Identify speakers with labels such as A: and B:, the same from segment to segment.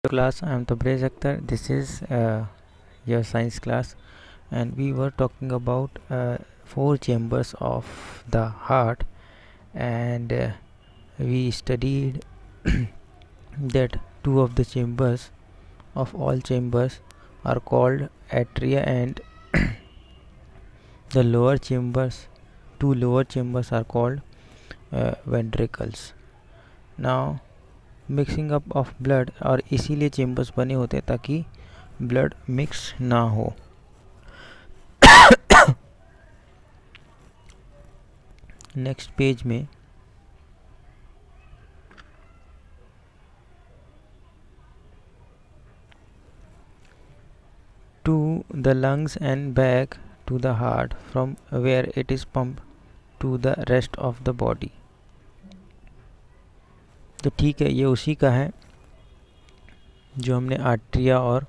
A: Class, I am Tabrez Akhtar. This is your science class, and we were talking about four chambers of the heart, and we studied that two of the chambers of all chambers are called atria, and the two lower chambers are called ventricles. Now mixing up of blood, और इसीलिए chambers बने होते हैं ताकि blood mix ना हो. Next page में to the lungs and back to the heart from where it is pump to the rest of the body. तो ठीक है, ये उसी का है जो हमने आर्ट्रिया और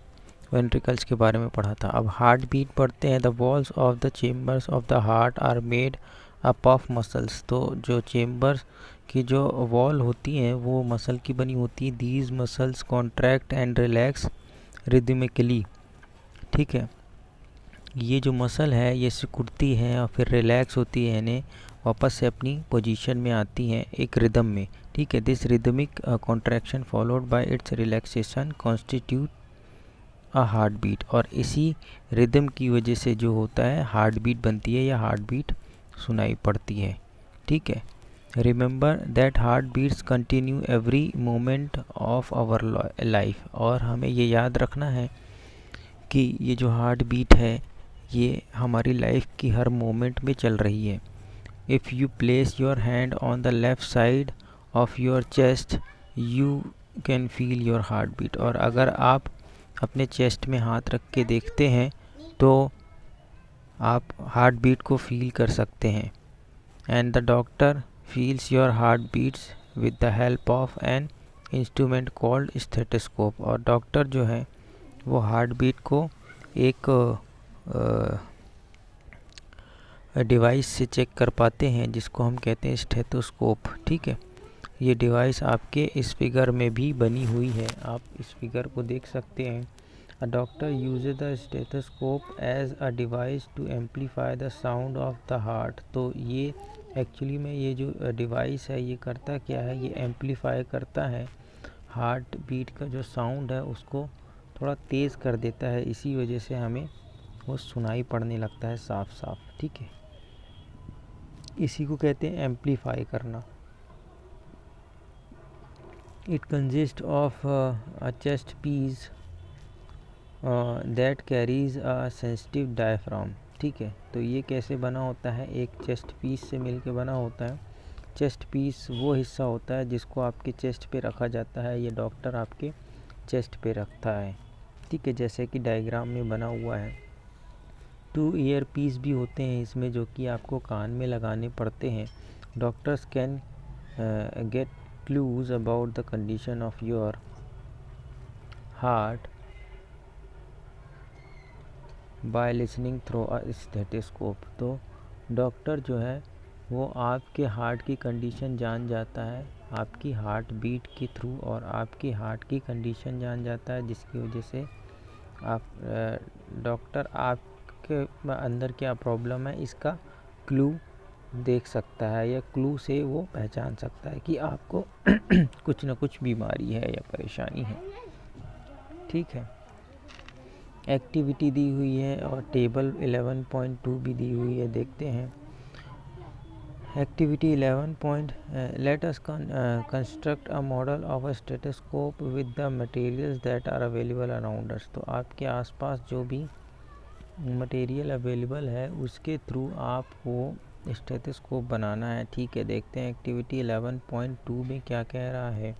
A: वेंट्रिकल्स के बारे में पढ़ा था. अब हार्ट बीट पढ़ते हैं. The walls of the chambers of the heart are made up of muscles. तो जो चेम्बर्स की जो वॉल होती हैं वो मसल की बनी होती है. These muscles contract and relax rhythmically. ठीक है, ये जो मसल है ये सिकुड़ती है और फिर रिलैक्स होती है, यानी वापस से अपनी पोजीशन में आती हैं एक रिदम में. ठीक है, this rhythmic contraction followed by its relaxation constitute a heart beat. और इसी रिदम की वजह से जो होता है हार्ट बीट बनती है या हार्ट बीट सुनाई पड़ती है. ठीक है, remember that heart beats continue every moment of our life. और हमें ये याद रखना है कि ये जो हार्ट बीट है ये हमारी लाइफ की हर मोमेंट में चल रही है. If you place your hand on the left side of your chest you can feel your heart beat. और अगर आप अपने चेस्ट में हाथ रख के देखते हैं तो आप हार्ट बीट को फील कर सकते हैं. And the doctor feels your heart beats with the help of an instrument called stethoscope. और डॉक्टर जो है वो हार्ट बीट को एक डिवाइस से चेक कर पाते हैं जिसको हम कहते हैं स्टेथोस्कोप. ठीक है, ये डिवाइस आपके इस फिगर में भी बनी हुई है, आप इस फिगर को देख सकते हैं. A doctor uses the stethoscope as a device to amplify the sound of the heart. तो ये एक्चुअली में ये जो डिवाइस है ये करता क्या है, ये एम्पलीफाई करता है हार्ट बीट का जो साउंड है उसको थोड़ा तेज़ कर देता है. इसी वजह से हमें वो सुनाई पड़ने लगता है साफ साफ. ठीक है, इसी को कहते हैं एम्पलीफाई करना. It consist of a chest piece that carries a sensitive diaphragm. ठीक है, तो ये कैसे बना होता है, एक चेस्ट पीस से मिलके बना होता है. चेस्ट पीस वो हिस्सा होता है जिसको आपके चेस्ट पे रखा जाता है, ये डॉक्टर आपके चेस्ट पे रखता है. ठीक है, जैसे कि डायग्राम में बना हुआ है. 2 ईयर पीस भी होते हैं इसमें जो कि आपको कान में लगाने पड़ते हैं. Doctors can get clues about the condition of your heart by listening through a stethoscope. तो डॉक्टर जो है वो आपके हार्ट की कंडीशन जान जाता है आपकी हार्ट बीट के थ्रू, और आपकी हार्ट की कंडीशन जान जाता है जिसकी वजह से आप डॉक्टर आपके अंदर क्या प्रॉब्लम है इसका क्लू देख सकता है, या क्लू से वो पहचान सकता है कि आपको कुछ ना कुछ बीमारी है या परेशानी है. ठीक है, एक्टिविटी दी हुई है और टेबल 11.2 भी दी हुई है, देखते हैं. Activity 11. Let us construct a model of a stethoscope with the materials that are available around us. तो आपके आसपास जो भी मटेरियल अवेलेबल है उसके थ्रू आपको स्टेथोस्कोप बनाना है. ठीक है, देखते हैं एक्टिविटी 11.2 में क्या कह रहा है.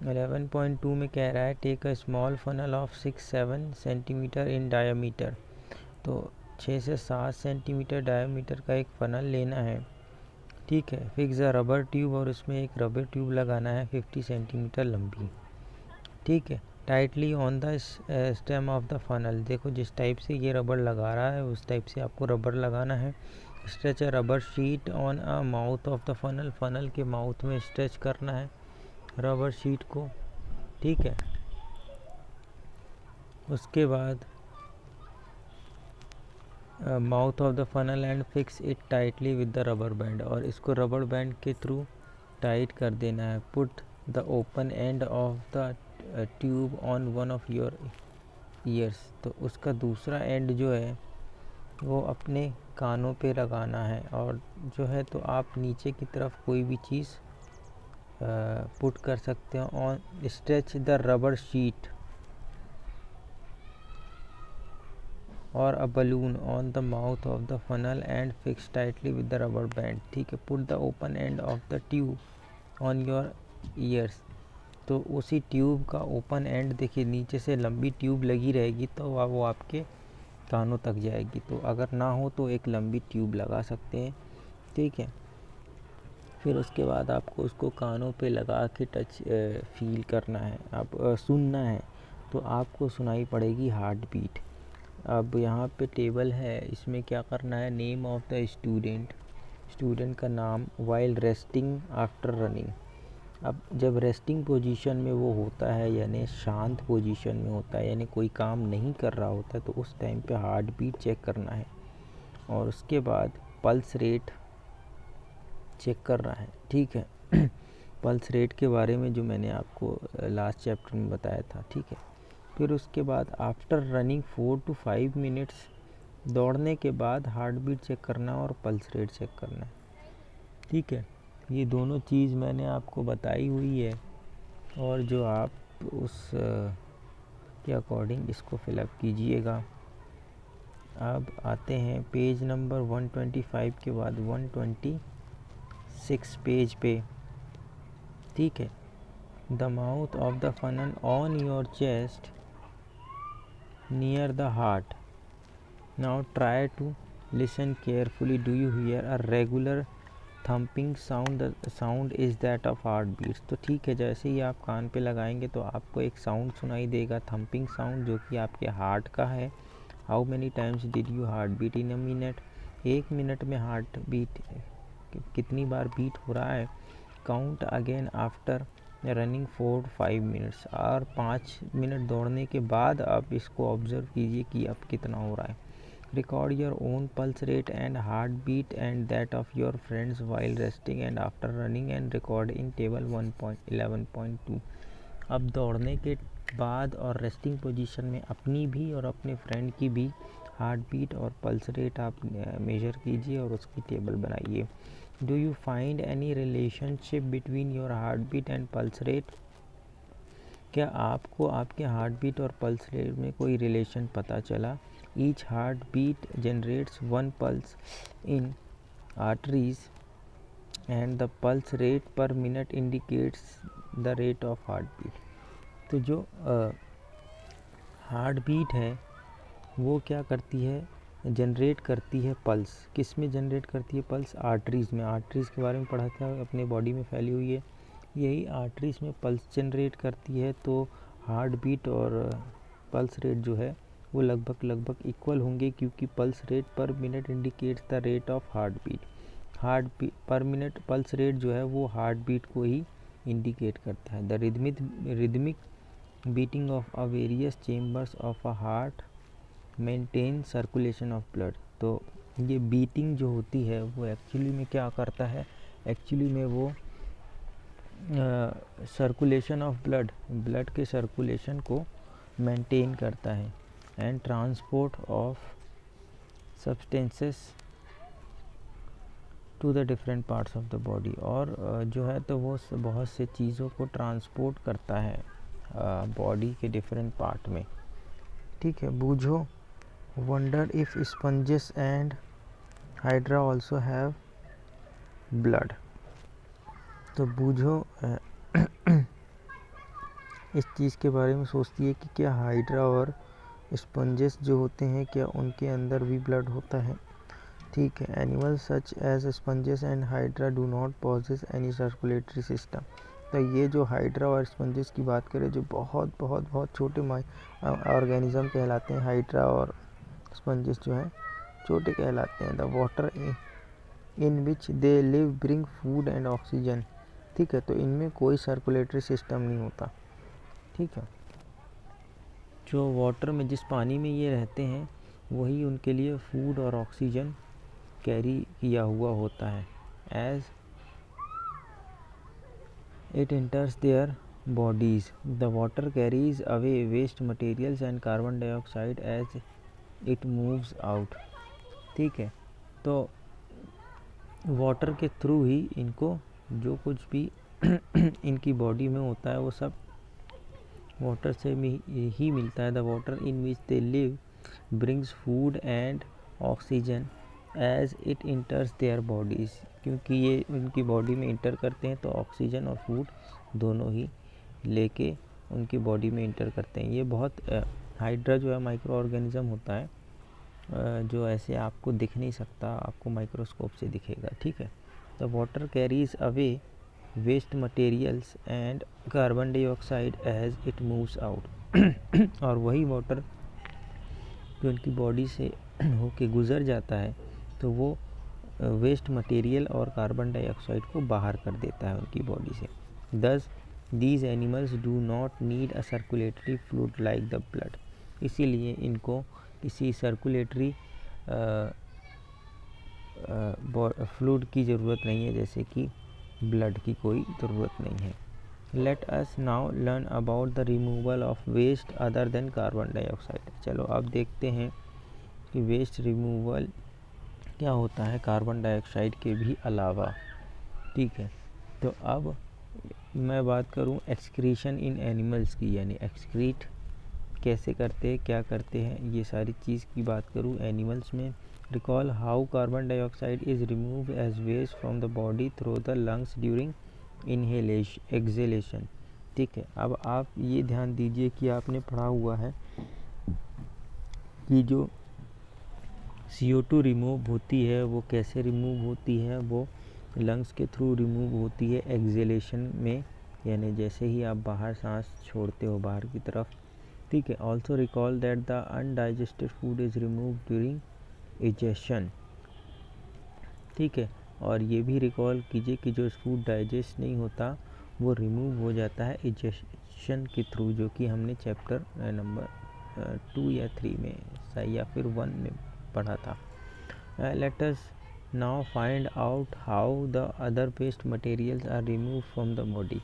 A: 11.2 में कह रहा है take a small funnel of 6-7 centimetre in diameter. तो 6 से 7 सेंटीमीटर डायमीटर का एक फनल लेना है. ठीक है, फिक्स अ रबर ट्यूब, और उसमें एक रबर ट्यूब लगाना है 50 सेंटीमीटर लंबी. ठीक है, tightly on the stem of the funnel. देखो जिस टाइप से ये रबर लगा रहा है उस टाइप से आपको रबर लगाना है. Stretch a rubber sheet on a mouth of the funnel. Funnel के माउथ में स्ट्रेच करना है रबर शीट को. ठीक है, उसके बाद mouth of the funnel and fix it tightly with the rubber band, और इसको रबर बैंड के थ्रू टाइट कर देना है. Put the open end of the tube on one of your ears, तो उसका दूसरा एंड जो है वो अपने कानों पे लगाना है. और जो है तो आप नीचे की तरफ कोई भी चीज़ पुट कर सकते हो. On stretch the rubber sheet और a balloon on the mouth of the funnel and fix tightly with the rubber band. ठीक है. Put the open end of the tube on your ears, तो उसी tube का open and देखिए, नीचे से लंबी ट्यूब लगी रहेगी तो वो आपके कानों तक जाएगी. तो अगर ना हो तो एक लंबी ट्यूब लगा सकते हैं. ठीक है. फिर उसके बाद आपको उसको कानों पे लगा के टच फील करना है, आप सुनना है. तो आपको सुनाई पड़ेगी हार्ट बीट. अब यहाँ पे टेबल है, इसमें क्या करना है, name of the student, student का नाम, वाइल रेस्टिंग आफ्टर रनिंग. अब जब रेस्टिंग पोजीशन में वो होता है, यानी शांत पोजीशन में होता है, यानी कोई काम नहीं कर रहा होता है, तो उस टाइम पे हार्ट बीट चेक करना है. और उसके बाद पल्स रेट चेक करना है. ठीक है. पल्स रेट के बारे में जो मैंने आपको लास्ट चैप्टर में बताया था. ठीक है. फिर उसके बाद आफ्टर रनिंग 4 to 5 मिनट्स, दौड़ने के बाद हार्ट बीट चेक करना और पल्स रेट चेक करना है. ठीक है. ये दोनों चीज़ मैंने आपको बताई हुई है, और जो आप उस के अकॉर्डिंग इसको फिलअप कीजिएगा. अब आते हैं पेज नंबर 125 के बाद 126 पेज पे. ठीक है. The mouth of the funnel on your chest near the heart. Now try to listen carefully. Do you hear a regular thumping sound? The sound is that of heartbeats. तो ठीक है, जैसे ही आप कान पे लगाएंगे तो आपको एक साउंड सुनाई देगा, थम्पिंग साउंड, जो कि आपके हार्ट का है. How many times did you heart beat in a minute? 1 minute में हार्ट बीट कितनी बार बीट हो रहा है. Count again after running 4-5 minutes, और 5 मिनट दौड़ने के बाद आप इसको ऑब्ज़र्व कीजिए कि अब कितना हो रहा है. Record your own pulse rate and heart beat and that of your friends while resting and after running and record in table 1.11.2. अब दौड़ने के बाद और रेस्टिंग पोजीशन में अपनी भी और अपने फ्रेंड की भी हार्ट बीट और पल्स रेट आप मेजर कीजिए और उसकी टेबल बनाइए. Do you find any relationship between your heart beat and pulse rate? क्या आपको आपके हार्ट बीट और पल्स रेट में कोई रिलेशन पता चला? Each heart beat generates 1 pulse in arteries and the pulse rate per minute indicates the rate of heart beat. तो जो हार्ट बीट है वो क्या करती है, जनरेट करती है पल्स. किस में जनरेट करती है पल्स? आर्टरीज़ में. आर्टरीज़ के बारे में पढ़ा था, अपने बॉडी में फैली हुई है, यही आर्टरीज़ में पल्स जनरेट करती है. तो हार्ट बीट और पल्स रेट जो है वो लगभग इक्वल होंगे, क्योंकि pulse rate per minute indicates the rate of heart beat. Heart beat per minute pulse rate जो है वो हार्ट बीट को ही इंडिकेट करता है. The rhythmic beating of a various chambers of a heart maintain circulation of blood. तो ये beating जो होती है वो एक्चुअली में क्या करता है, एक्चुअली में वो सर्कुलेशन ऑफ ब्लड के सर्कुलेशन को मेंटेन करता है. And transport of substances to the different parts of the body, और जो है तो वो बहुत से चीज़ों को ट्रांसपोर्ट करता है बॉडी के डिफरेंट पार्ट में. ठीक है. Boojho. Wonder if sponges and hydra also have blood. तो बूझो इस चीज़ के बारे में सोचती है कि क्या हाइड्रा और स्पंजेस जो होते हैं क्या उनके अंदर भी ब्लड होता है. ठीक है. Animals such as sponges and hydra do not possess any circulatory system. तो ये जो हाइड्रा और स्पंजेस की बात करें, जो बहुत छोटे ऑर्गेनिज्म कहलाते हैं, हाइड्रा और स्पंजेस जो हैं छोटे कहलाते हैं. The water in which they live bring food and oxygen. ठीक है. तो इनमें कोई सर्कुलेटरी सिस्टम नहीं होता. ठीक है. जो वाटर में, जिस पानी में ये रहते हैं, वही उनके लिए फूड और ऑक्सीजन कैरी किया हुआ होता है। As it enters their bodies, the water carries away waste materials and carbon dioxide as it moves out। ठीक है, तो वाटर के थ्रू ही इनको जो कुछ भी इनकी बॉडी में होता है वो सब वाटर से ही मिलता है। The water in which they live brings food and oxygen as it enters their bodies, क्योंकि ये उनकी बॉडी में इंटर करते हैं तो ऑक्सीजन और फूड दोनों ही लेके उनकी बॉडी में इंटर करते हैं। ये बहुत हाइड्रा जो है माइक्रो ऑर्गेनिज्म होता है, जो ऐसे आपको दिख नहीं सकता, आपको माइक्रोस्कोप से दिखेगा। ठीक है, the water carries away waste materials and carbon dioxide as it moves out और वही वाटर जो उनकी बॉडी से होके गुज़र जाता है तो वो वेस्ट मटेरियल और कार्बन डाइऑक्साइड को बाहर कर देता है उनकी बॉडी से। दस these animals do not need a circulatory fluid like the blood, इसीलिए इनको किसी सर्कुलेटरी फ्लूइड की ज़रूरत नहीं है, जैसे कि ब्लड की कोई ज़रूरत नहीं है। Let us now learn about the removal of waste other than carbon dioxide. चलो अब देखते हैं कि वेस्ट रिमूवल क्या होता है कार्बन डाइऑक्साइड के भी अलावा। ठीक है, तो अब मैं बात करूं एक्सक्रीशन इन एनिमल्स की, यानी एक्सक्रीट कैसे करते हैं, क्या करते हैं, ये सारी चीज़ की बात करूं एनिमल्स में। Recall how carbon dioxide is remove as waste from the body through the lungs during exhalation. ठीक है, अब आप ये ध्यान दीजिए कि आपने पढ़ा हुआ है कि जो CO2 रिमूव होती है वो कैसे रिमूव होती है, वो लंग्स के थ्रू रिमूव होती है एक्सहेलेशन में, यानी जैसे ही आप बाहर सांस छोड़ते हो बाहर की तरफ। ठीक है, also recall that the undigested food is remove during egestion. ठीक है, और ये भी रिकॉल कीजिए कि जो फूड डाइजेस्ट नहीं होता वो रिमूव हो जाता है इजेशन के थ्रू, जो कि हमने चैप्टर नंबर 2 या 3 में या फिर 1 में पढ़ा था। Let us now find out how the other waste materials are remove from the body.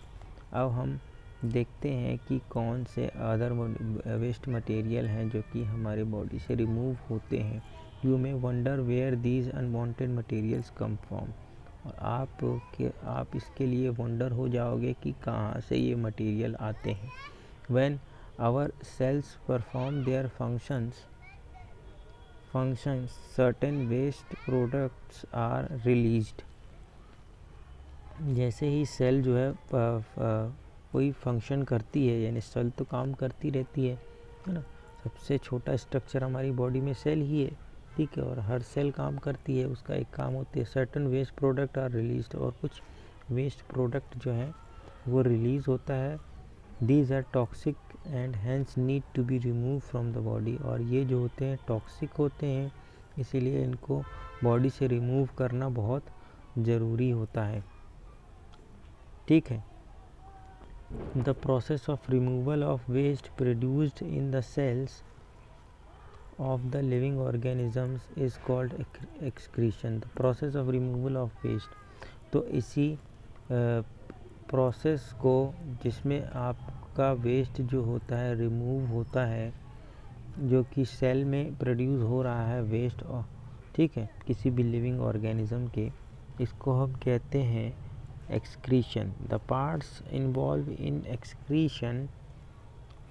A: अब हम देखते हैं कि कौन से अदर वेस्ट मटेरियल हैं जो कि हमारे बॉडी से रिमूव होते हैं। You may wonder where these unwanted materials come from, और आप इसके लिए वंडर हो जाओगे कि कहाँ से ये मटेरियल आते हैं। When our cells perform their functions certain waste products are released. जैसे ही सेल जो है कोई फंक्शन करती है, यानी सेल तो काम करती रहती है ना, सबसे छोटा स्ट्रक्चर हमारी बॉडी में सेल ही है। ठीक है, और हर सेल काम करती है, उसका एक काम होती है। Certain waste product are released, और कुछ वेस्ट प्रोडक्ट जो है वो रिलीज़ होता है। These are toxic and hence need to be remove from the body, और ये जो होते हैं टॉक्सिक होते हैं, इसीलिए इनको बॉडी से रिमूव करना बहुत ज़रूरी होता है। ठीक है, the process of removal of waste produced in the cells of the living organisms is called excretion। the process of removal of waste, तो इसी प्रोसेस को जिसमें आपका वेस्ट जो होता है रिमूव होता है, जो कि सेल में प्रोड्यूस हो रहा है वेस्ट, ठीक है, किसी भी लिविंग ऑर्गेनिज्म के, इसको हम कहते हैं excretion. The parts involve in excretion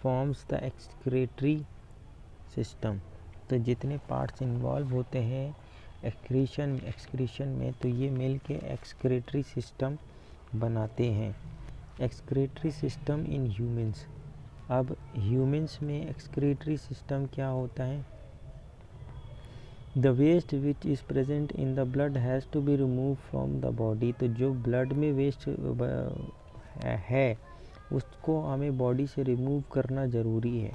A: forms the excretory system. तो जितने पार्ट्स इन्वॉल्व होते हैं एक्सक्रीशन में, तो ये मिल के एक्सक्रीटरी सिस्टम बनाते हैं। Excretory system in humans. अब ह्यूमंस में एक्सक्रीटरी सिस्टम क्या होता है? The waste which is present in the blood has to be remove from the body. तो जो ब्लड में वेस्ट है उसको हमें बॉडी से रिमूव करना ज़रूरी है।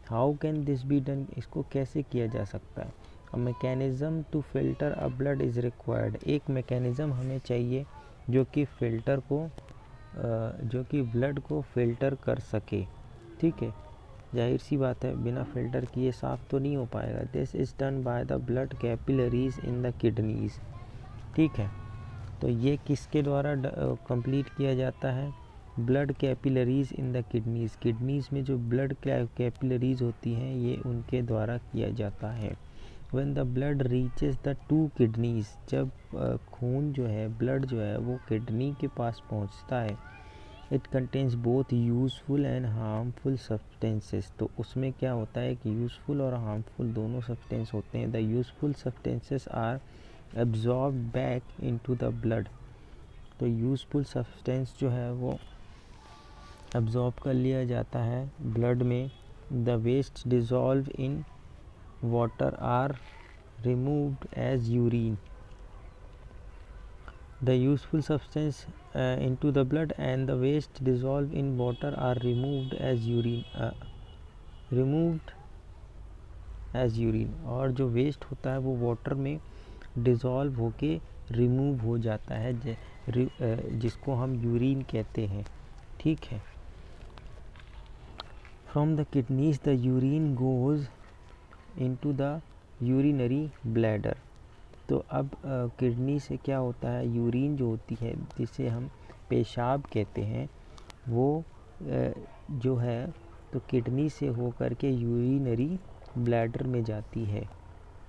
A: How can this be done? इसको कैसे किया जा सकता है? A mechanism to filter a blood is required. एक मैकेनिज़्म हमें चाहिए जो कि फ़िल्टर को जो कि ब्लड को फ़िल्टर कर सके। ठीक है, जाहिर सी बात है बिना फ़िल्टर किए साफ़ तो नहीं हो पाएगा। This is done by the blood capillaries in the kidneys. ठीक है, तो ये किसके द्वारा कंप्लीट किया जाता है? Blood capillaries in the kidneys. Kidneys में जो ब्लड कैपिलरीज होती हैं ये उनके द्वारा किया जाता है। When the blood reaches the two kidneys, जब खून जो है, ब्लड जो है वो किडनी के पास पहुंचता है, it contains both useful and harmful substances. तो उसमें क्या होता है कि यूज़फुल और हार्मफुल दोनों सब्सटेंस होते हैं। The useful substances are absorb back into the blood. तो यूज़फुल सब्सटेंस जो है वो एब्जॉर्ब कर लिया जाता है ब्लड में। The waste dissolve in water are removed as urine. The useful substance into the blood and the waste dissolved in water are removed as urine और जो वेस्ट होता है वो वाटर में डिज़ोल्व होके रिमूव हो जाता है, जिसको हम यूरिन कहते हैं। ठीक है, from the kidneys the urine goes into the urinary bladder. तो अब किडनी से क्या होता है, यूरिन जो होती है जिसे हम पेशाब कहते हैं, वो जो है तो किडनी से होकर के यूरिनरी ब्लैडर में जाती है।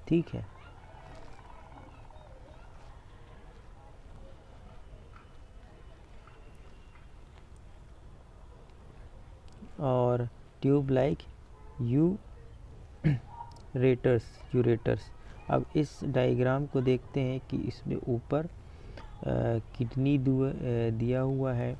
A: ठीक है, और ट्यूब लाइक यूरेटर्स। अब इस डायग्राम को देखते हैं कि इसमें ऊपर किडनी दिया हुआ है,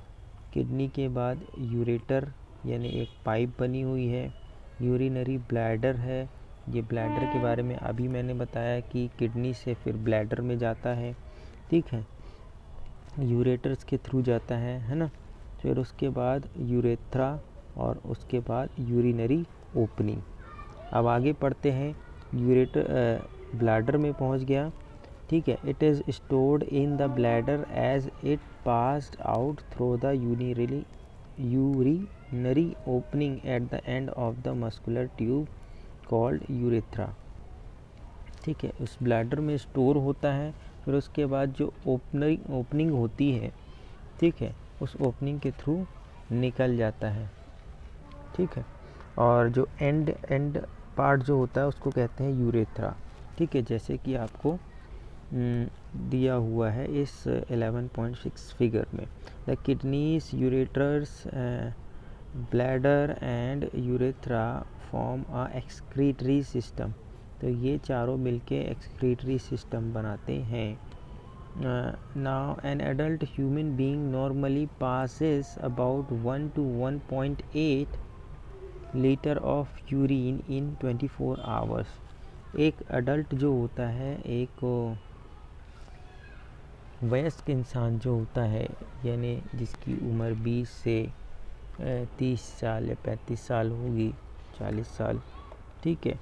A: किडनी के बाद यूरेटर यानी एक पाइप बनी हुई है, यूरिनरी ब्लैडर है। ये ब्लैडर के बारे में अभी मैंने बताया कि किडनी से फिर ब्लैडर में जाता है। ठीक है, यूरेटर्स के थ्रू जाता है ना। फिर उसके बाद यूरेथ्रा और उसके बाद यूरिनरी ओपनिंग। अब आगे पढ़ते हैं। यूरेटर ब्लैडर में पहुंच गया। ठीक है, it is stored in the bladder as it passed out through the urinary opening at the end of the muscular tube called urethra. ठीक है, उस ब्लैडर में स्टोर होता है, फिर उसके बाद जो ओपनिंग होती है, ठीक है, उस ओपनिंग के थ्रू निकल जाता है। ठीक है, और जो एंड पार्ट जो होता है उसको कहते हैं यूरेथ्रा। ठीक है, जैसे कि आपको दिया हुआ है इस 11.6 फिगर में। The kidneys, ureters, bladder and urethra form a excretory system. तो ये चारों मिलके एक्सक्रीटरी सिस्टम बनाते हैं। Now an adult human being normally passes about 1 to 1.8 litre of urine in 24 hours. एक अडल्ट जो होता है, एक वयस्क इंसान जो होता है, यानी जिसकी उम्र 20 से 30 साल या 35 साल होगी, 40 साल, ठीक है,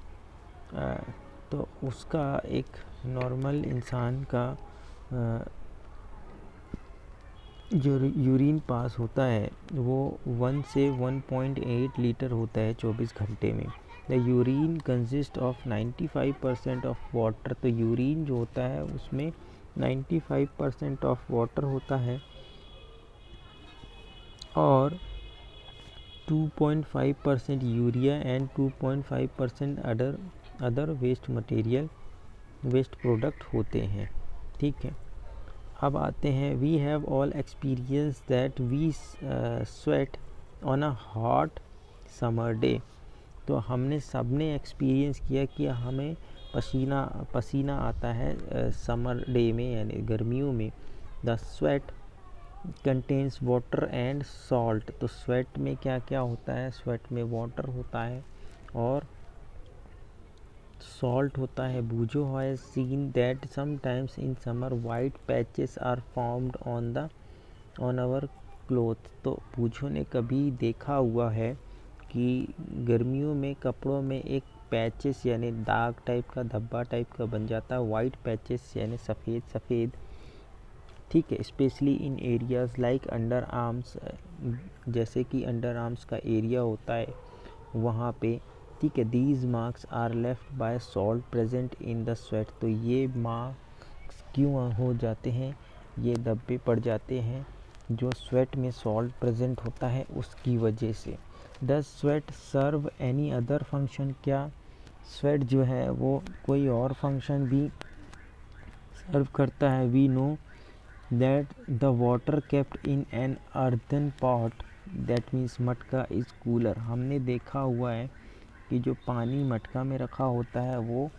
A: तो उसका एक नॉर्मल इंसान का जो यूरिन पास होता है वो 1 से 1.8 लीटर होता है 24 घंटे में। The urine consist of 95% of water. तो यूरिन जो होता है उसमें 95% ऑफ वाटर होता है और 2.5% urea and 2.5% other waste product होते हैं। ठीक है, अब आते हैं। We have all experience that we sweat on a hot summer day. तो हमने सबने एक्सपीरियंस किया कि हमें पसीना आता है समर डे में यानी गर्मियों में। The sweat contains water and salt. तो स्वेट में क्या क्या होता है? स्वेट में वाटर होता है और सॉल्ट होता है। Boojho has seen that sometimes in summer white patches are formed on our cloth. तो बूझो ने कभी देखा हुआ है कि गर्मियों में कपड़ों में एक पैचेस यानी दाग टाइप का, धब्बा टाइप का बन जाता है। वाइट पैचेस यानी सफ़ेद। ठीक है, specially in areas like under arms, जैसे कि अंडर आर्म्स का एरिया होता है वहाँ पे, ठीक है। These marks are left by salt present in the sweat, तो ये मार्क्स क्यों हो जाते हैं, ये धब्बे पड़ जाते हैं जो स्वेट में सॉल्ट प्रेजेंट होता है उसकी वजह से। The sweat serve any other function, क्या स्वेट जो है वो कोई और फंक्शन भी सर्व करता है? We know that the water kept in an earthen pot, that means matka is cooler. हमने देखा हुआ है कि जो पानी मटका में रखा होता है वो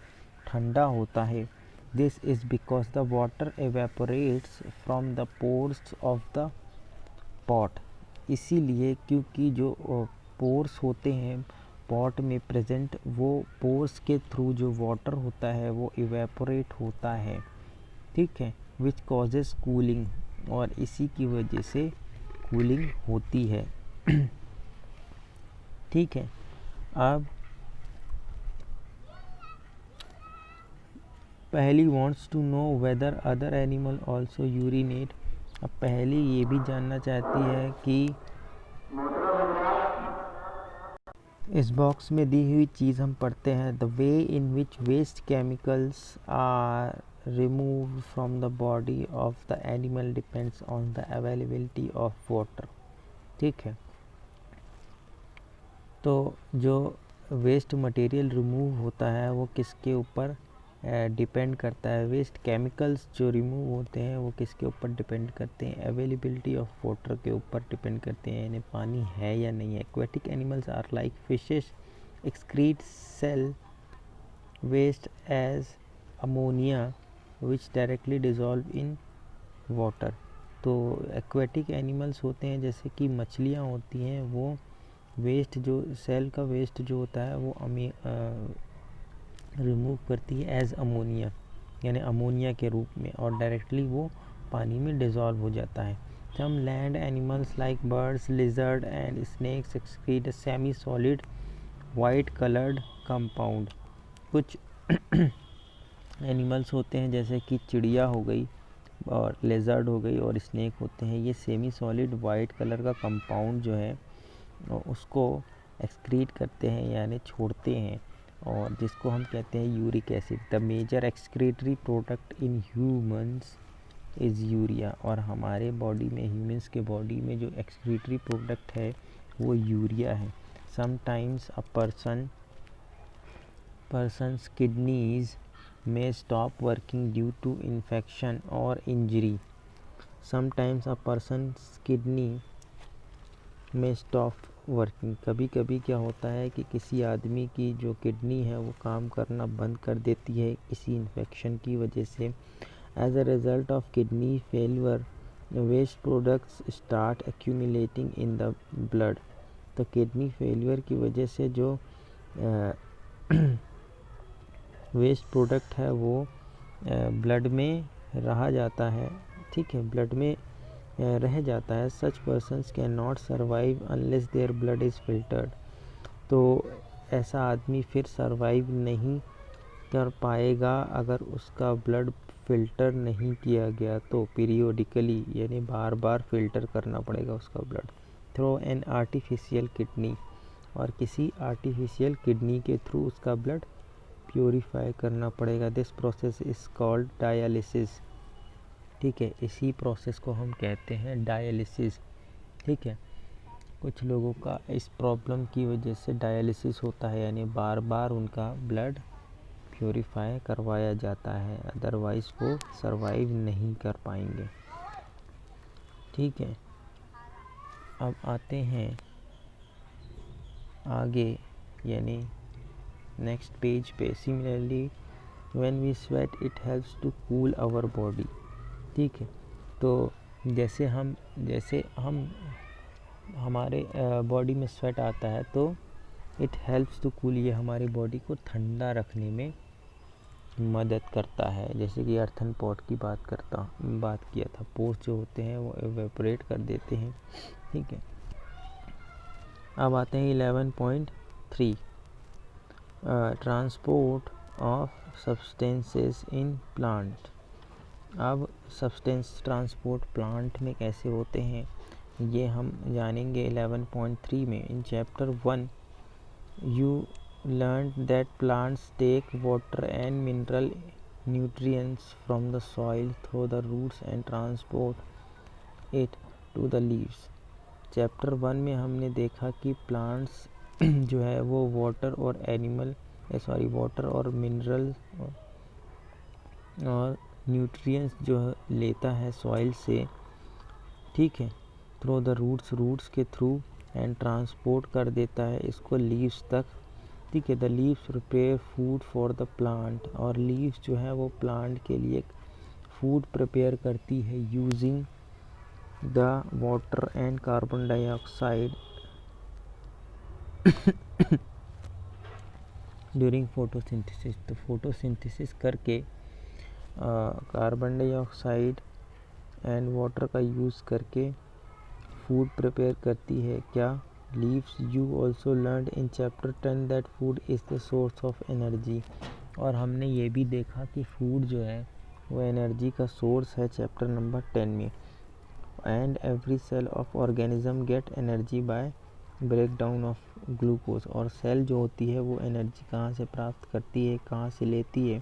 A: ठंडा होता है। This is because the water evaporates from the pores of the pot, इसीलिए क्योंकि जो पोर्स होते हैं पॉट में प्रेजेंट, वो पोर्स के थ्रू जो वाटर होता है वो इवेपोरेट होता है, ठीक है, विच कॉजेस कूलिंग, और इसी की वजह से कूलिंग होती है। ठीक है। अब पहली wants to know whether other animal also urinate। अब पहली ये भी जानना चाहती है कि इस बॉक्स में दी हुई चीज़ हम पढ़ते हैं, the way in which waste chemicals are removed from the body of the animal depends on the availability of water, ठीक है। तो जो वेस्ट मटेरियल रिमूव होता है वो किसके ऊपर डिपेंड करता है? वेस्ट केमिकल्स जो रिमूव होते हैं वो किसके ऊपर डिपेंड करते हैं? अवेलेबिलिटी ऑफ वाटर के ऊपर डिपेंड करते हैं, यानी पानी है या नहीं है। Aquatic animals are like fishes excrete cell waste as ammonia which directly dissolve in water. तो एक्वेटिक एनिमल्स होते हैं जैसे कि मछलियाँ होती हैं, वो वेस्ट जो सेल का वेस्ट जो होता है वो रिमूव करती है एज अमोनिया, यानी अमोनिया के रूप में, और डायरेक्टली वो पानी में डिज़ोल्व हो जाता है। Some land animals like birds lizard and snakes excrete semi solid white coloured compound. कुछ एनिमल्स होते हैं जैसे कि चिड़िया हो गई और लेजर्ड हो गई और स्नेक होते हैं, ये सेमी सॉलिड वाइट कलर का कंपाउंड जो है उसको एक्सक्रीट करते हैं यानी छोड़ते हैं, और जिसको हम कहते हैं uric acid. The major excretory product in humans is urea, और हमारे बॉडी में, ह्यूमंस के बॉडी में जो एक्सक्रीटरी प्रोडक्ट है वो यूरिया है। Sometimes a person's kidneys may stop working due to infection or injury. Sometimes a person's kidney may stop working। कभी कभी क्या होता है कि किसी आदमी की जो किडनी है वो काम करना बंद कर देती है किसी इन्फेक्शन की वजह से। As a result of kidney failure waste products start accumulating in the blood. तो किडनी फेलियर की वजह से जो वेस्ट प्रोडक्ट है वो ब्लड में रहा जाता है, ठीक है, ब्लड में रह जाता है। Such persons can not survive unless their blood is filtered. तो ऐसा आदमी फिर सर्वाइव नहीं कर पाएगा अगर उसका ब्लड फ़िल्टर नहीं किया गया, तो पीरियोडिकली यानी बार बार फ़िल्टर करना पड़ेगा उसका blood through an artificial kidney, और किसी आर्टिफिशियल किडनी के थ्रू उसका ब्लड प्योरीफाई करना पड़ेगा। This process is called dialysis, ठीक है, इसी प्रोसेस को हम कहते हैं डायलिसिस, ठीक है। कुछ लोगों का इस प्रॉब्लम की वजह से डायलिसिस होता है, यानी बार बार उनका ब्लड प्योरीफाई करवाया जाता है, अदरवाइज़ वो सरवाइव नहीं कर पाएंगे, ठीक है। अब आते हैं आगे, यानी नेक्स्ट पेज पे। Similarly when we sweat it helps to cool our body, ठीक है। तो जैसे हम हमारे बॉडी में स्वेट आता है तो इट हेल्प्स टू कूल, ये हमारी बॉडी को ठंडा रखने में मदद करता है। जैसे कि अर्थन पॉट की बात किया था, पोर्स जो होते हैं वो एवेपोरेट कर देते हैं, ठीक है। अब आते हैं 11.3 transport of substances in plant. अब सब्सटेंस ट्रांसपोर्ट प्लांट में कैसे होते हैं ये हम जानेंगे 11.3 में। In chapter 1 you learned that plants take water and mineral nutrients from the soil through the roots and transport it to the leaves. Chapter 1 में हमने देखा कि प्लांट्स जो है वो वाटर और मिनरल और न्यूट्रिएंट्स जो लेता है सॉइल से, ठीक है, थ्रू द रूट्स के थ्रू एंड ट्रांसपोर्ट कर देता है इसको लीव्स तक, ठीक है। The leaves prepare food for the plant, और लीव्स जो है वो प्लांट के लिए फूड प्रिपेयर करती है using the water and carbon dioxide during photosynthesis. तो फोटोसिंथेसिस करके कार्बन डाइऑक्साइड एंड वाटर का यूज़ करके फूड प्रिपेयर करती है क्या, leaves. You also learn in chapter 10 that food is the source of energy, और हमने ये भी देखा कि फूड जो है वो एनर्जी का सोर्स है चैप्टर नंबर 10 में। And every cell of organism get energy by break down of glucose, और सेल जो होती है वो एनर्जी कहाँ से प्राप्त करती है, कहाँ से लेती है,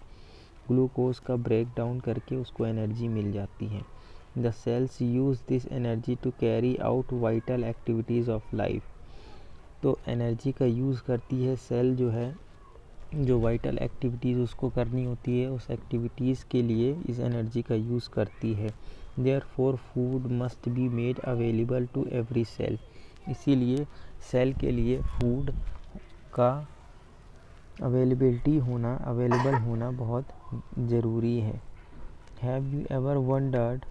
A: ग्लूकोज का ब्रेक डाउन करके उसको एनर्जी मिल जाती है। The cells use this energy to carry out vital activities of life. तो एनर्जी का यूज़ करती है सेल जो है, जो वाइटल एक्टिविटीज़ उसको करनी होती है, उस एक्टिविटीज़ के लिए इस एनर्जी का यूज़ करती है। Therefore food must be made available to every cell, इसीलिए सेल के लिए फूड का अवेलेबल होना बहुत ज़रूरी है। Have you ever wondered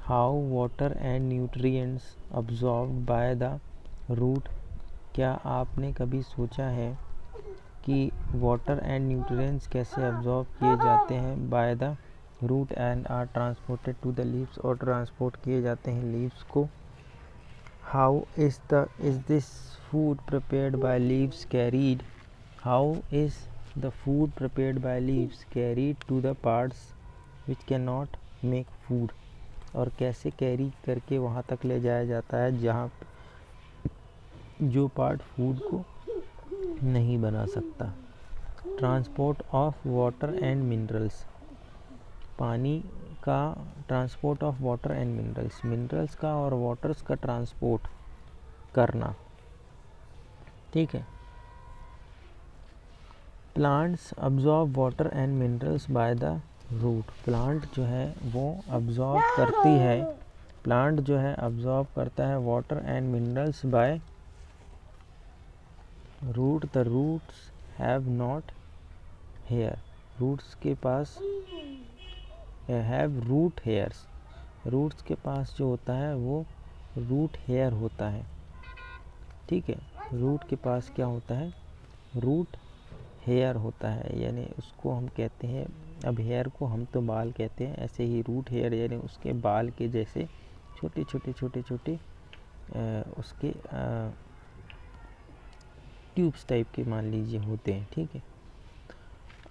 A: how water and nutrients absorbed by the root, क्या आपने कभी सोचा है कि वाटर एंड न्यूट्रिएंट्स कैसे अब्जॉर्ब किए जाते हैं by the root and are transported to the leaves, और ट्रांसपोर्ट किए जाते हैं लीव्स को। How is this food prepared by leaves carried, how is the food prepared by leaves carried to the parts which can not make food, और कैसे carry करके वहाँ तक ले जाया जाता है जहाँ जो पार्ट फूड को नहीं बना सकता। Transport of water and minerals, पानी का transport of water and minerals का और वाटर्स का ट्रांसपोर्ट करना, ठीक है। Plants absorb water and minerals by the root, plant जो है वो अब्जॉर्ब करता है water and minerals by root. The roots have not hair, roots के पास हैव रूट हेयर्स, रूट्स के पास जो होता है वो रूट हेयर होता है, ठीक है। रूट के पास क्या होता है, रूट हेयर होता है, यानी उसको हम कहते हैं, अब हेयर को हम तो बाल कहते हैं, ऐसे ही रूट हेयर यानी उसके बाल के जैसे छोटे छोटे उसके ट्यूब्स टाइप के मान लीजिए होते हैं, ठीक है।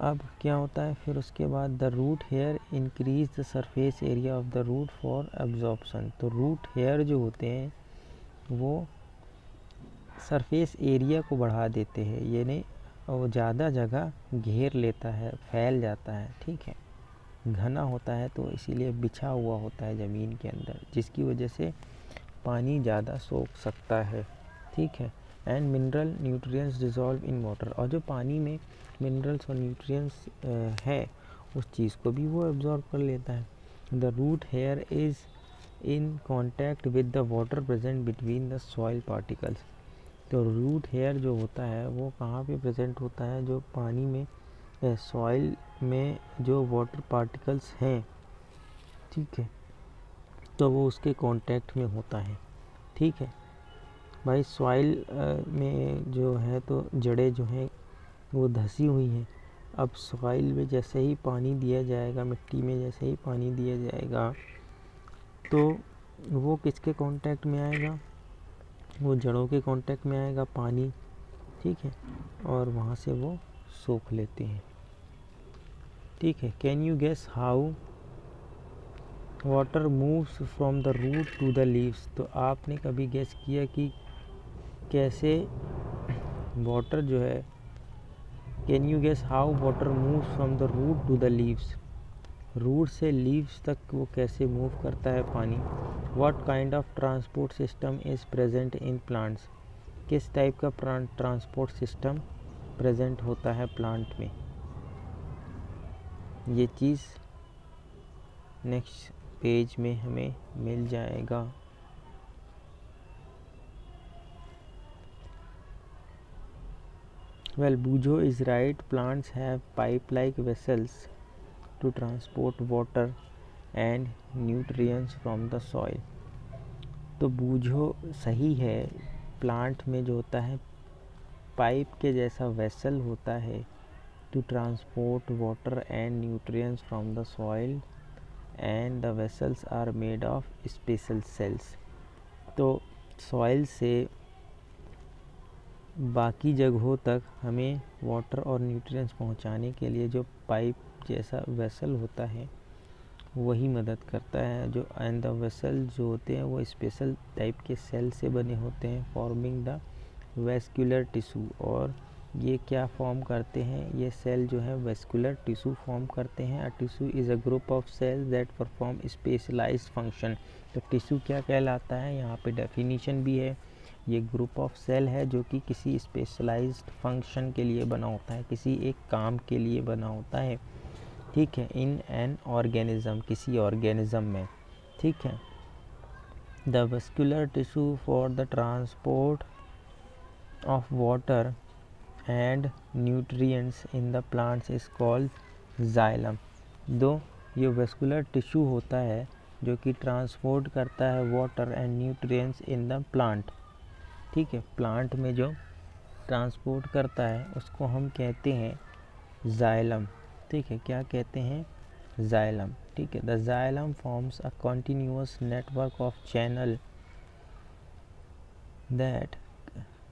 A: अब क्या होता है फिर उसके बाद, the root hair increase the surface area of the root for absorption, तो रूट हेयर जो होते हैं वो सरफेस एरिया को बढ़ा देते हैं, यानी वो ज़्यादा जगह घेर लेता है, फैल जाता है, ठीक है। घना होता है तो इसीलिए बिछा हुआ होता है ज़मीन के अंदर, जिसकी वजह से पानी ज़्यादा सोख सकता है, ठीक है। And mineral nutrients dissolve in water, और जो पानी में मिनरल्स और न्यूट्रिएंट्स है उस चीज़ को भी वो एब्जॉर्ब कर लेता है। The root hair is in contact with the water present between the soil particles, तो रूट हेयर जो होता है वो कहाँ पे प्रेजेंट होता है, जो पानी में सॉइल में जो वाटर पार्टिकल्स हैं, ठीक है, तो वो उसके कांटेक्ट में होता है, ठीक है भाई। सॉइल में जो है तो जड़ें जो हैं वो धसी हुई हैं, अब सॉइल में जैसे ही पानी दिया जाएगा, मिट्टी में जैसे ही पानी दिया जाएगा तो वो किसके कांटेक्ट में आएगा, वो जड़ों के कांटेक्ट में आएगा पानी, ठीक है, और वहाँ से वो सोख लेते हैं, ठीक है। Can you guess how water moves from the root to the leaves, तो आपने कभी गेस किया कि कैसे वाटर जो है, can you guess how water moves from the root to the leaves, root से लीव्स तक वो कैसे मूव करता है पानी। What kind of transport system is present in plants, किस टाइप का ट्रांसपोर्ट सिस्टम प्रेजेंट होता है प्लांट में। ये चीज़ नेक्स्ट पेज में हमें मिल जाएगा। Well, Bujo is right. Plants have pipe-like vessels to transport water and nutrients from the soil. तो बूझो सही है, प्लांट में जो होता है पाइप के जैसा वेसल होता है to transport water and nutrients from the soil and the vessels are made of special cells. तो सॉइल से बाकी जगहों तक हमें वाटर और न्यूट्रिएंट्स पहुंचाने के लिए जो पाइप जैसा वेसल होता है वही मदद करता है। जो एंड द वेसल जो होते हैं वो स्पेशल टाइप के सेल से बने होते हैं, फॉर्मिंग द वेस्कुलर टिश्यू। और ये क्या फॉर्म करते हैं, ये सेल जो है वेस्कुलर टिश्यू फॉर्म करते हैं। A tissue is a group of cells that perform specialised function. तो टिश्यू क्या कहलाता है, यहाँ पे डेफिनेशन भी है, ये ग्रुप ऑफ सेल है जो कि किसी स्पेशलाइज्ड फंक्शन के लिए बना होता है, किसी एक काम के लिए बना होता है, ठीक है, इन एन ऑर्गेनिज्म, किसी ऑर्गेनिज्म में, ठीक है। The vascular tissue for the transport of water and nutrients in the plants is called xylem। दो ये वेस्कुलर टिश्यू होता है जो कि ट्रांसपोर्ट करता है water and nutrients in the plant, ठीक है, प्लांट में जो ट्रांसपोर्ट करता है उसको हम कहते हैं जाइलम, ठीक है, क्या कहते हैं, जाइलम, ठीक है। The xylem forms a continuous network of channel that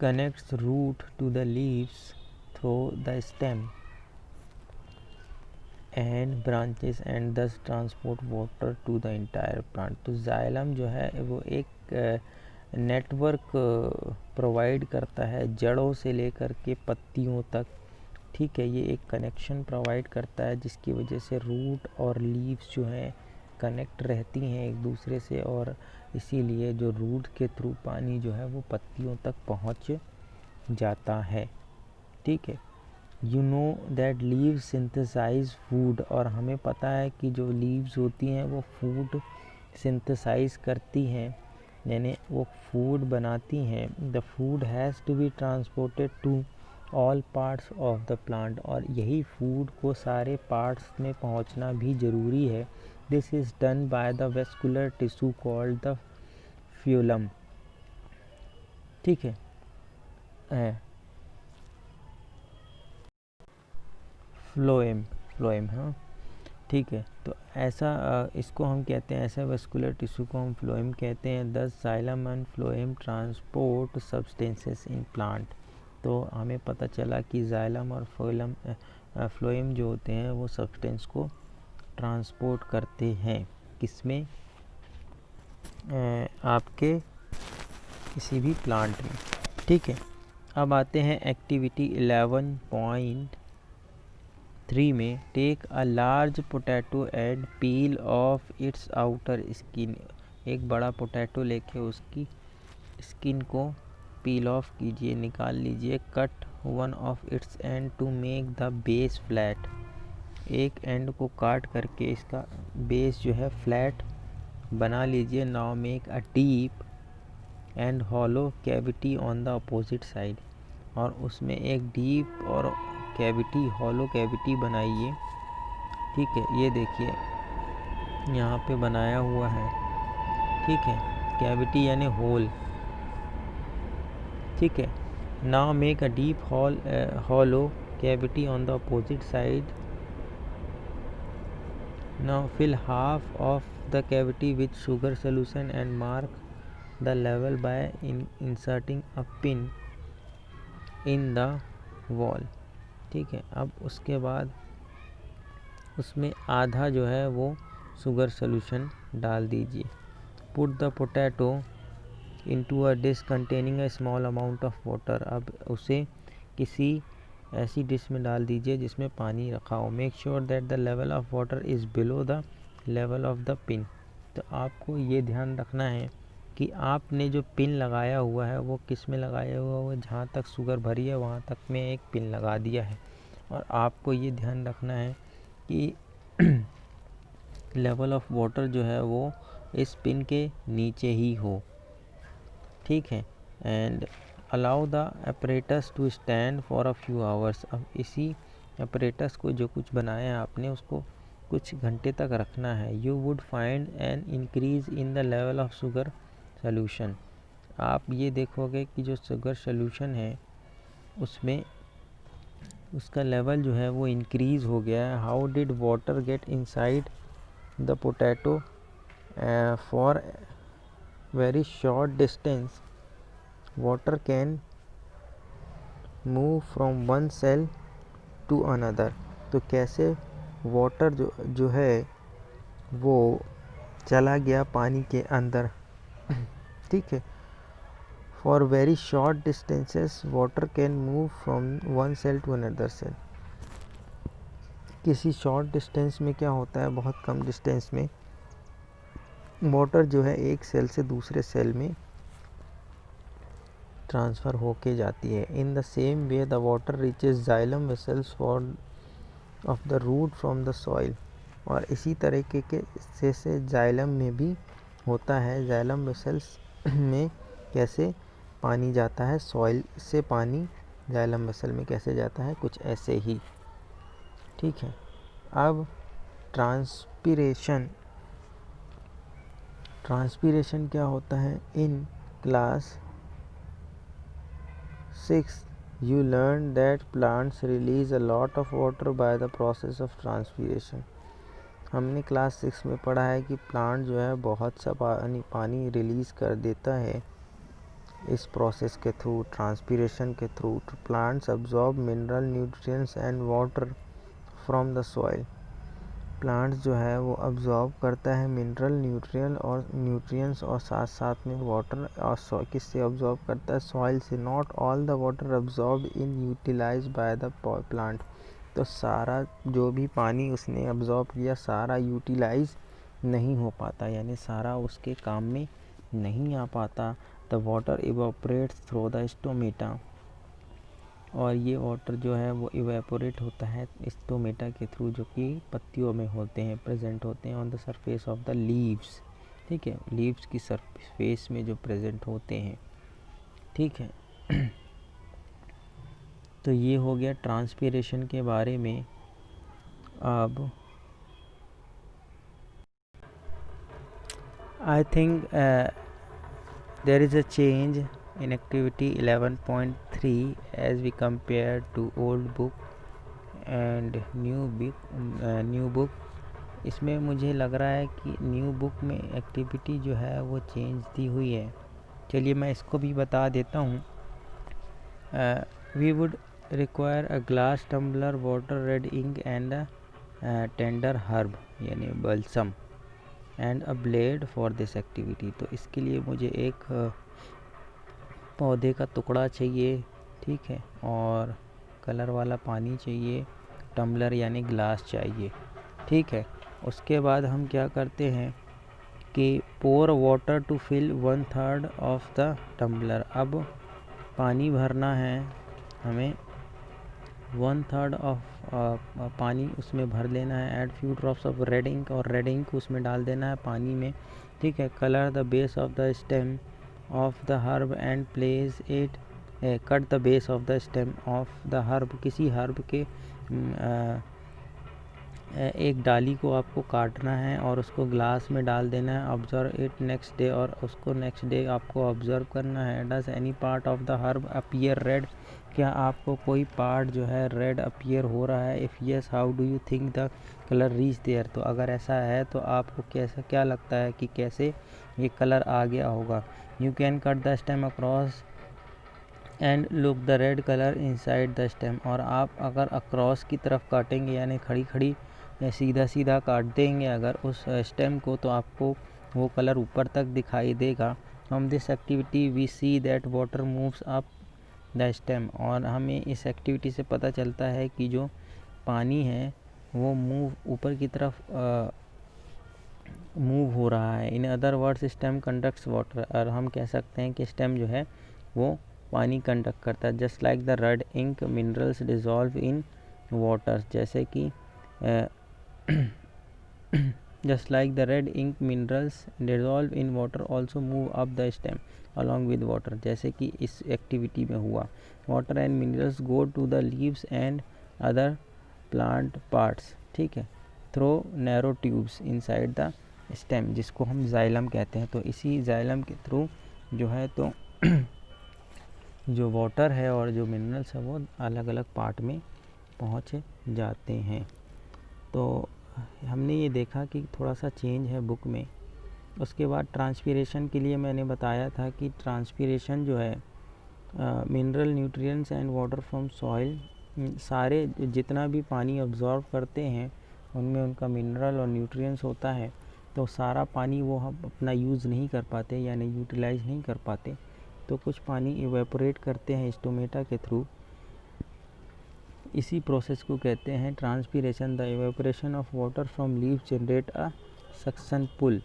A: connects root to the leaves through the stem and branches and thus transport water to the entire plant। तो जाइलम जो है वो एक नेटवर्क प्रोवाइड करता है जड़ों से लेकर के पत्तियों तक, ठीक है। ये एक कनेक्शन प्रोवाइड करता है जिसकी वजह से रूट और लीव्स जो हैं कनेक्ट रहती हैं एक दूसरे से, और इसीलिए जो रूट के थ्रू पानी जो है वो पत्तियों तक पहुंच जाता है, ठीक है। You know that leaves synthesise food, और हमें पता है कि जो लीव्स होती हैं वो फूड सिंथेसाइज करती हैं, यानी वो फूड बनाती हैं। The food has to be transported to all parts of the plant, और यही फूड को सारे पार्ट्स में पहुंचना भी ज़रूरी है। This is done by the vascular tissue called the phloem, ठीक है, फ्लोएम, फ्लोएम, हाँ, ठीक है। तो ऐसा इसको हम कहते हैं, ऐसा वेस्कुलर टिश्यू को हम फ्लोएम कहते हैं। दस xylem and phloem transport substances in plant. तो हमें पता चला कि जाइलम और फ्लोएम जो होते हैं वो सब्सटेंस को ट्रांसपोर्ट करते हैं, किसमें, आपके किसी भी प्लांट में, ठीक है। अब आते हैं एक्टिविटी 11.3 में। Take a large potato and peel off its outer skin. एक बड़ा पोटैटो लेके उसकी स्किन को पील ऑफ कीजिए, निकाल लीजिए। Cut one of its end to make the base flat. एक एंड को काट करके इसका बेस जो है फ्लैट बना लीजिए। Now make a deep and hollow cavity on the opposite side, और उसमें एक डीप और कैविटी, हॉलो कैविटी बनाइए, ठीक है। ये देखिए यहाँ पे बनाया हुआ है, ठीक है, कैविटी यानी होल, ठीक है। Now make a deep hollow cavity on the opposite side. Now fill half of the cavity with sugar solution and mark the level by inserting a pin in the wall, ठीक है। अब उसके बाद उसमें आधा जो है वो शुगर सोल्यूशन डाल दीजिए। Put the potato into a dish containing a small amount of water. अब उसे किसी ऐसी डिश में डाल दीजिए जिसमें पानी रखा हो. Make sure that the level of water is below the level of the pin. तो आपको ये ध्यान रखना है कि आपने जो पिन लगाया हुआ है वो किस में लगाया हुआ है. जहाँ तक शुगर भरी है वहाँ तक में एक पिन लगा दिया है. और आपको ये ध्यान रखना है कि लेवल ऑफ वाटर जो है वो इस पिन के नीचे ही हो. ठीक है. And allow the apparatus to stand for a few hours. अब इसी apparatus को जो कुछ बनाया है आपने उसको कुछ घंटे तक रखना है. You would find an increase in the level of sugar solution. आप ये देखोगे कि जो शुगर सोल्यूशन है उसमें उसका लेवल जो है वो इंक्रीज़ हो गया है. How did water get inside the potato for very short distance. Water can move from one cell to another. तो कैसे वाटर जो है वो चला गया पानी के अंदर. ठीक है. For very short distances water can move from one cell to another cell. किसी शॉर्ट डिस्टेंस में क्या होता है, बहुत कम डिस्टेंस में वाटर जो है एक सेल से दूसरे सेल में ट्रांसफ़र होके जाती है. In the same way the water reaches xylem vessels for of the root from the soil. और इसी तरीके के से जाइलम में भी होता है. जाइलम वेसल्स में कैसे पानी जाता है, सॉइल से पानी जाइलम वेसल में कैसे जाता है, कुछ ऐसे ही. ठीक है. अब ट्रांसपीरेशन क्या होता है. In class 6 you learn that plants release a lot of water by the process of transpiration. हमने क्लास 6 में पढ़ा है कि प्लांट जो है बहुत सा पानी रिलीज़ कर देता है इस प्रोसेस के थ्रू, ट्रांसपीरेशन के through. Plants absorb mineral nutrients and water from the soil. Plants जो है वो अब्जॉर्ब करता है मिनरल न्यूट्रिएंट्स और साथ साथ में वाटर. और किससे अब्जॉर्ब करता है, सॉइल से. Not all the water absorb in utilise by the plant. तो सारा जो भी पानी उसने अब्जॉर्ब किया सारा यूटिलाइज नहीं हो पाता, यानी सारा उसके काम में नहीं आ पाता. The water evaporates through the stomata. और ये वाटर जो है वो इवेपोरेट होता है स्टोमेटा के थ्रू, जो कि पत्तियों में होते हैं, प्रेजेंट होते हैं on the surface of the leaves. ठीक है. लीव्स की सरफेस में जो प्रेजेंट होते हैं. ठीक है. तो ये हो गया ट्रांसपीरेशन के बारे में. अब I think there is a change in activity 11.3 as we compare to old book and new book. इसमें मुझे लग रहा है कि न्यू बुक में एक्टिविटी जो है वो चेंज दी हुई है. चलिए मैं इसको भी बता देता हूँ. We would require a glass tumbler water red ink and tender herb यानी balsam and a blade for this activity. तो इसके लिए मुझे एक पौधे का टुकड़ा चाहिए. ठीक है. और कलर वाला पानी चाहिए. टम्बलर यानी ग्लास चाहिए. ठीक है. उसके बाद हम क्या करते हैं कि pour water to fill 1/3 of the tumbler. अब पानी भरना है हमें 1/3 ऑफ पानी उसमें भर लेना है. Add few drops of red ink. और रेड इंक उसमें डाल देना है पानी में. ठीक है. Colour the base of the stem of the herb and place it cut the base of the stem of the herb. किसी हर्ब के एक डाली को आपको काटना है और उसको ग्लास में डाल देना है. Observe it next day. और उसको नेक्स्ट डे आपको ऑब्जर्व करना है. Does any part of the herb appear red. क्या आपको कोई पार्ट जो है रेड अपीयर हो रहा है. If yes how do you think the colour reach there. तो अगर ऐसा है तो आपको क्या लगता है कि कैसे ये कलर आ गया होगा. You can cut the stem across and look the red colour inside the stem. और आप अगर अक्रॉस की तरफ काटेंगे यानी खड़ी या सीधा काट देंगे अगर उस स्टेम को, तो आपको वो कलर ऊपर तक दिखाई देगा. From this activity we see that water moves up the stem, और हमें इस एक्टिविटी से पता चलता है कि जो पानी है वो ऊपर की तरफ मूव हो रहा है। In other words stem conducts water, और हम कह सकते हैं कि स्टेम जो है वो पानी कंडक्ट करता है। Just like the red ink minerals dissolve in water, जैसे कि just like the red ink minerals dissolve in water also move up the stem along with water, जैसे कि इस एक्टिविटी में हुआ। water and minerals go to the leaves and other plant parts, ठीक है, through narrow tubes inside the stem, जिसको हम xylem कहते हैं। तो इसी जाइलम के थ्रू जो है तो जो वाटर है और जो मिनरल्स है वो अलग अलग पार्ट में पहुँच जाते हैं। तो हमने ये देखा कि थोड़ा सा चेंज है बुक में। उसके बाद ट्रांसपीरेशन के लिए मैंने बताया था कि ट्रांसपीरेशन जो है mineral nutrients and water from soil, सारे जितना भी पानी अब्जॉर्ब करते हैं उनमें उनका मिनरल और न्यूट्रिएंट्स होता है, तो सारा पानी वो हम अपना यूज़ नहीं कर पाते यानी यूटिलाइज नहीं कर पाते, तो कुछ पानी इवेपोरेट करते हैं स्टोमेटा के थ्रू। इसी प्रोसेस को कहते हैं transpiration. The evaporation of water from leaves generate a suction pull.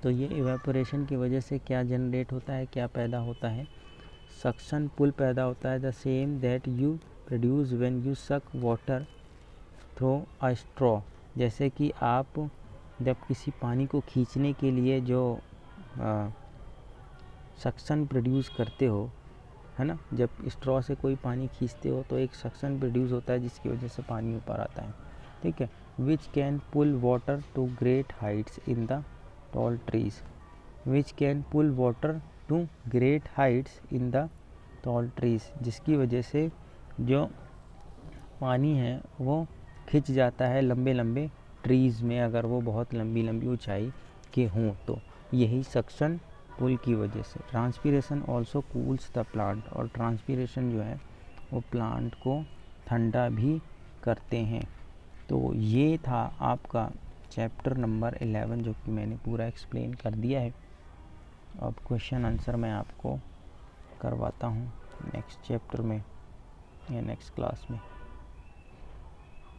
A: तो ये इवेपोरेशन की वजह से क्या जनरेट होता है, क्या पैदा होता है, सक्शन पुल पैदा होता है। The same that you produce when you सक वाटर थ्रू अ स्ट्रॉ, जैसे कि आप जब किसी पानी को खींचने के लिए जो सक्शन प्रोड्यूस करते हो, है ना, जब स्ट्रॉ से कोई पानी खींचते हो तो एक सक्शन प्रोड्यूस होता है जिसकी वजह से पानी ऊपर आता है, ठीक है। Which can pull water to great heights in the tall trees, which can pull water to great heights in the tall trees, जिसकी वजह से जो पानी है वो खिंच जाता है लंबे लंबे ट्रीज़ में, अगर वो बहुत लंबी लंबी ऊंचाई के हों तो, यही सक्शन पुल की वजह से। Transpiration also cools the plant, और ट्रांसपीरेशन जो है वो प्लांट को ठंडा भी करते हैं। तो ये था आपका चैप्टर नंबर 11 जो कि मैंने पूरा एक्सप्लेन कर दिया है। अब क्वेश्चन आंसर मैं आपको करवाता हूँ नेक्स्ट चैप्टर में या नेक्स्ट क्लास में।